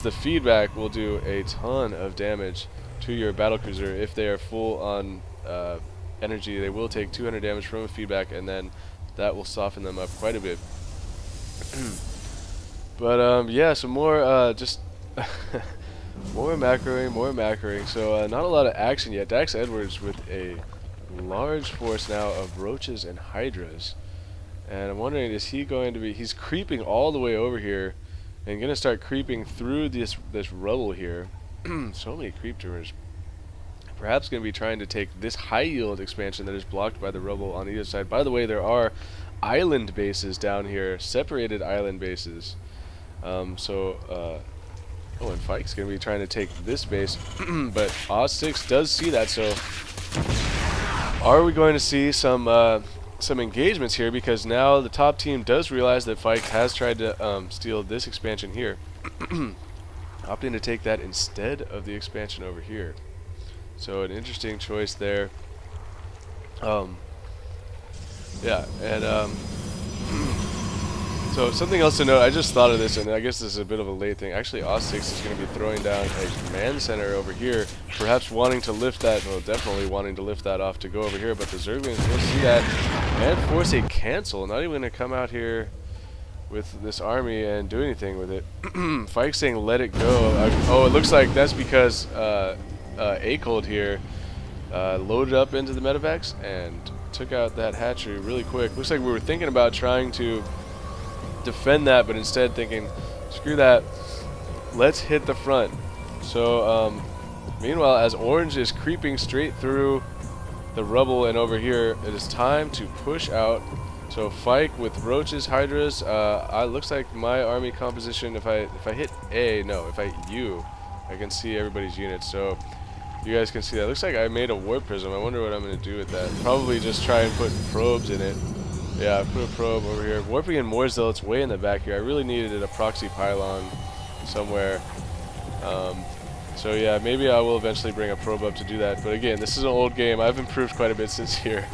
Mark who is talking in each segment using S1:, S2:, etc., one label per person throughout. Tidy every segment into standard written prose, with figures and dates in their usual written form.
S1: The feedback will do a ton of damage to your battlecruiser. If they are full on energy, they will take 200 damage from a feedback, and then that will soften them up quite a bit. But yeah, some more just more macroing. So not a lot of action yet. DaxEdwards with a large force now of roaches and hydras, and I'm wondering, is he going to be? He's creeping all the way over here, and gonna start creeping through this rubble here. So many creep tumors. Perhaps going to be trying to take this high yield expansion that is blocked by the rubble on either side. By the way, there are island bases down here, separated island bases. Oh, and Fike's going to be trying to take this base, but AhhSix does see that. So, are we going to see some engagements here? Because now the top team does realize that Fike has tried to steal this expansion here, opting to take that instead of the expansion over here. So an interesting choice there. Yeah, and so something else to note, I just thought of this, and I guess this is a bit of a late thing. Actually, AhhSix is going to be throwing down a man center over here, perhaps wanting to lift that, well, definitely wanting to lift that off to go over here, but the Zerglings will see that and force a cancel. Not even going to come out here with this army and do anything with it. Fike saying let it go. Oh, it looks like that's because Aekold here loaded up into the medevacs and took out that hatchery really quick. Looks like we were thinking about trying to defend that, but instead thinking, screw that, let's hit the front. So meanwhile, as orange is creeping straight through the rubble and over here, it is time to push out. So Fike with roaches, hydras. Looks like my army composition, if I hit A, no, if I hit U, I can see everybody's units. So you guys can see that. Looks like I made a warp prism. I wonder what I'm going to do with that. Probably just try and put probes in it. Yeah, I put a probe over here. Warping in more zealots way in the back here. I really needed a proxy pylon somewhere. So yeah, maybe I will eventually bring a probe up to do that. But again, this is an old game. I've improved quite a bit since here.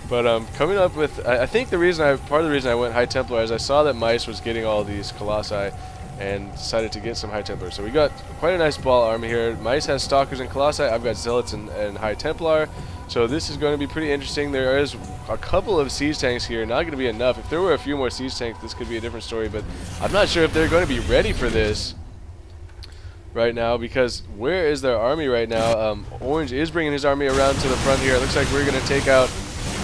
S1: But coming up with, I think part of the reason I went High Templar is I saw that Mice was getting all these Colossi, and decided to get some High Templar. So we got quite a nice ball army here. Mice has Stalkers and Colossi. I've got Zealots and High Templar. So this is going to be pretty interesting. There is a couple of siege tanks here. Not going to be enough. If there were a few more siege tanks, this could be a different story. But I'm not sure if they're going to be ready for this right now, because where is their army right now? Orange is bringing his army around to the front here. It looks like we're going to take out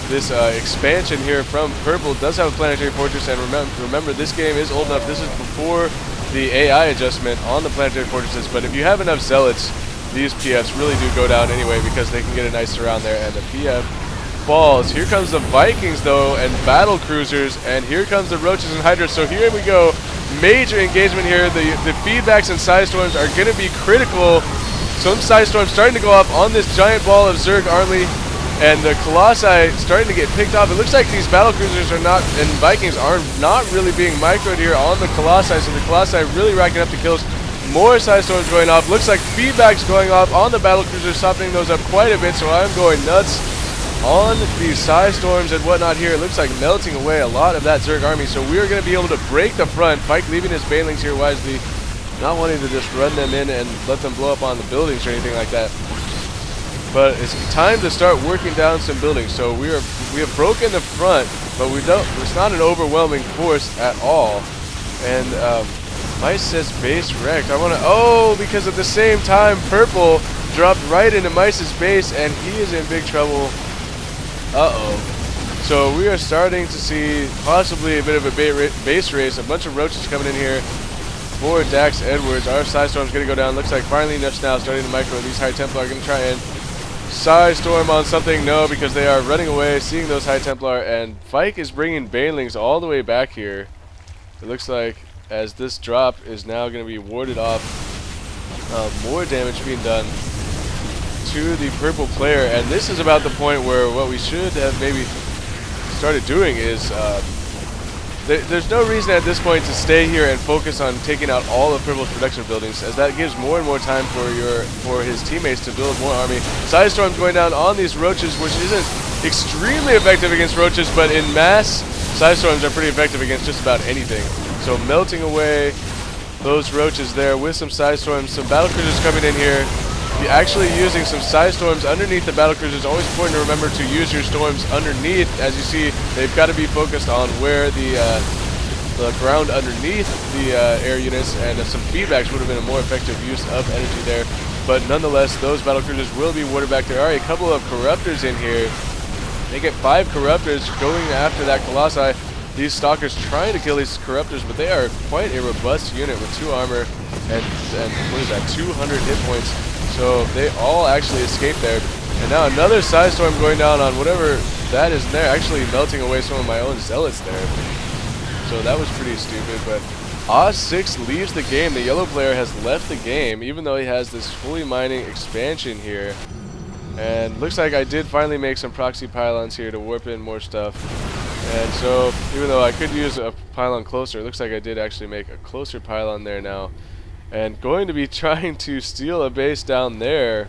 S1: this expansion here from Purple. Does have a planetary fortress, and remember this game is old enough. This is before the AI adjustment on the planetary fortresses, but if you have enough zealots, these PFs really do go down anyway, because they can get a nice surround there, and the PF falls. Here comes the Vikings though, and battle cruisers, and here comes the roaches and hydras. So here we go, major engagement here. The feedbacks and side storms are going to be critical. Some side storms starting to go off on this giant ball of Zerg army, and the Colossi starting to get picked off. It looks like these battlecruisers are not, and Vikings are not really being microed here on the Colossi, so the Colossi really racking up the kills. More side storms going off. Looks like feedbacks going off on the battlecruisers, softening those up quite a bit, so I'm going nuts on these side storms and whatnot here. It looks like melting away a lot of that Zerg army, so we are going to be able to break the front. Fike leaving his banelings here wisely, not wanting to just run them in and let them blow up on the buildings or anything like that. But it's time to start working down some buildings. So we have broken the front, but it's not an overwhelming force at all. And Mice says base wrecked. Because at the same time Purple dropped right into Mice's base, and he is in big trouble. So we are starting to see possibly a bit of a base race. A bunch of roaches coming in here for DaxEdwards. Our side storm's going to go down. Looks like finally enough now starting to micro. These High Templar are going to try and side storm on something. No, because they are running away, seeing those High Templar, and Fike is bringing banelings all the way back here. It looks like as this drop is now going to be warded off, more damage being done to the purple player. And this is about the point where what we should have maybe started doing is there's no reason at this point to stay here and focus on taking out all of Purple's production buildings, as that gives more and more time for his teammates to build more army. Side storms going down on these roaches, which isn't extremely effective against roaches, but in mass, side storms are pretty effective against just about anything. So melting away those roaches there with some side storms. Some battle cruisers coming in here. Actually using some side storms underneath the battle cruisers. Always important to remember to use your storms underneath. As you see, they've got to be focused on where the ground underneath the air units, and some feedbacks would have been a more effective use of energy there. But nonetheless, those battle cruisers will be watered back. There are a couple of corruptors in here. They get 5 corruptors going after that Colossi. These stalkers trying to kill these corruptors, but they are quite a robust unit with 2 armor and what is that, 200 hit points. So they all actually escaped there. And now another side storm going down on whatever that is there, actually melting away some of my own zealots there. So that was pretty stupid, but AhhSix leaves the game. The yellow player has left the game, even though he has this fully mining expansion here. And looks like I did finally make some proxy pylons here to warp in more stuff. And so, even though I could use a pylon closer, it looks like I did actually make a closer pylon there now. And going to be trying to steal a base down there.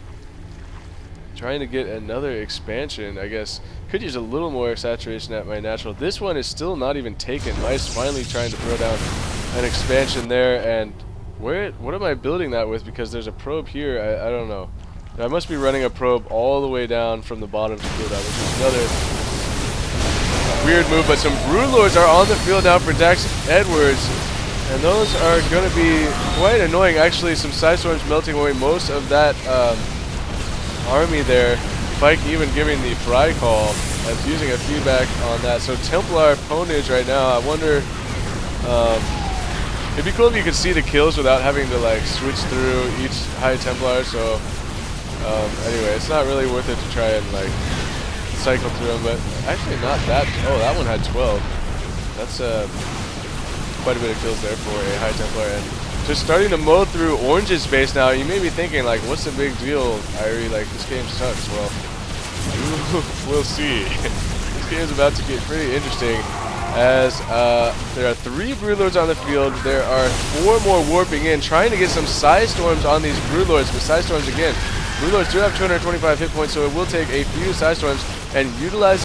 S1: Trying to get another expansion, I guess. Could use a little more saturation at my natural. This one is still not even taken. Mice finally trying to throw down an expansion there. And what am I building that with? Because there's a probe here. I don't know. I must be running a probe all the way down from the bottom to do that, which is another weird move. But some Broodlords are on the field now for DaxEdwards. And those are going to be quite annoying. Actually, some side storms melting away most of that army there. Fike even giving the fry call. That's using a feedback on that. So Templar ponage right now. I wonder. It'd be cool if you could see the kills without having to like switch through each high Templar. So anyway, it's not really worth it to try and like cycle through them. But actually, not that. Oh, that one had 12. That's quite a bit of kills there for a high Templar, and just starting to mow through Orange's base now. You may be thinking like, what's the big deal, Irie? Like, this game sucks. Well, we'll see. This game is about to get pretty interesting, as there are 3 Broodlords on the field. There are 4 more warping in, trying to get some side storms on these Broodlords. But side storms again, Broodlords do have 225 hit points, so it will take a few side storms and utilize